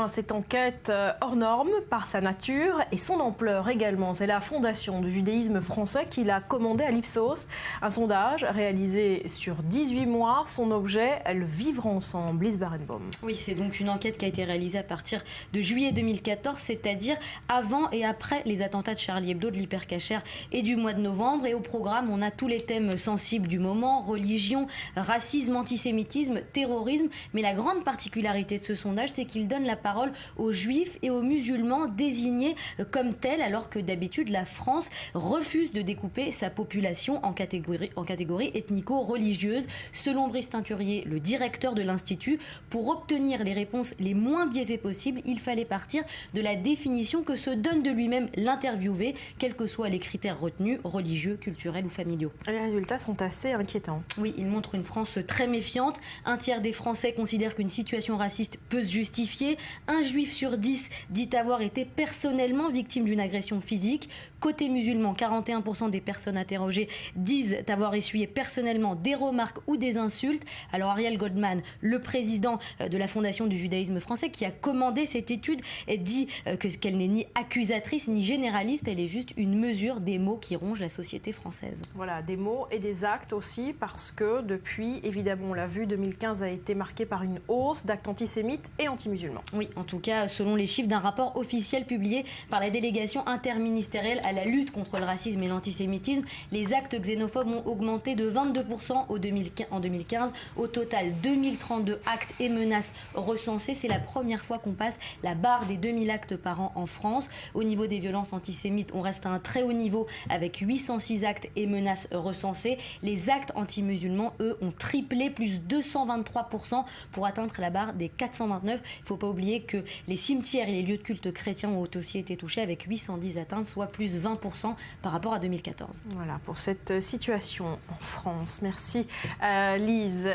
Cette enquête hors norme par sa nature et son ampleur également. C'est la Fondation du judaïsme français qui l'a commandé à l'Ipsos. Un sondage réalisé sur 18 mois. Son objet, le vivre ensemble. Lise Barenbaum. Oui, c'est donc une enquête qui a été réalisée à partir de juillet 2014, c'est-à-dire avant et après les attentats de Charlie Hebdo, de l'Hypercacher et du mois de novembre. Et au programme, on a tous les thèmes sensibles du moment, religion, racisme, antisémitisme, terrorisme. Mais la grande particularité de ce sondage, c'est qu'il donne la parole aux juifs et aux musulmans désignés comme tels, alors que d'habitude la France refuse de découper sa population en catégories ethnico-religieuses. Selon Brice Teinturier, le directeur de l'Institut, pour obtenir les réponses les moins biaisées possibles, il fallait partir de la définition que se donne de lui-même l'interviewé, quels que soient les critères retenus, religieux, culturels ou familiaux. Les résultats sont assez inquiétants. Oui, ils montrent une France très méfiante. Un tiers des Français considèrent qu'une situation raciste peut se justifier. Un juif sur 10 dit avoir été personnellement victime d'une agression physique. Côté musulman, 41% des personnes interrogées disent avoir essuyé personnellement des remarques ou des insultes. Alors Ariel Goldman, le président de la Fondation du judaïsme français qui a commandé cette étude, dit qu'elle n'est ni accusatrice ni généraliste, elle est juste une mesure des mots qui rongent la société française. Voilà, des mots et des actes aussi, parce que depuis, évidemment, on l'a vu, 2015 a été marqué par une hausse d'actes antisémites et anti-musulmans. Oui, en tout cas, selon les chiffres d'un rapport officiel publié par la délégation interministérielle à la lutte contre le racisme et l'antisémitisme, les actes xénophobes ont augmenté de 22% en 2015. Au total, 2032 actes et menaces recensés. C'est la première fois qu'on passe la barre des 2000 actes par an en France. Au niveau des violences antisémites, on reste à un très haut niveau avec 806 actes et menaces recensés. Les actes anti-musulmans, eux, ont triplé, plus 223% pour atteindre la barre des 429. Il ne faut pas oublier que les cimetières et les lieux de culte chrétiens ont aussi été touchés avec 810 atteintes, soit plus 20% par rapport à 2014. Voilà pour cette situation en France. Merci Lise.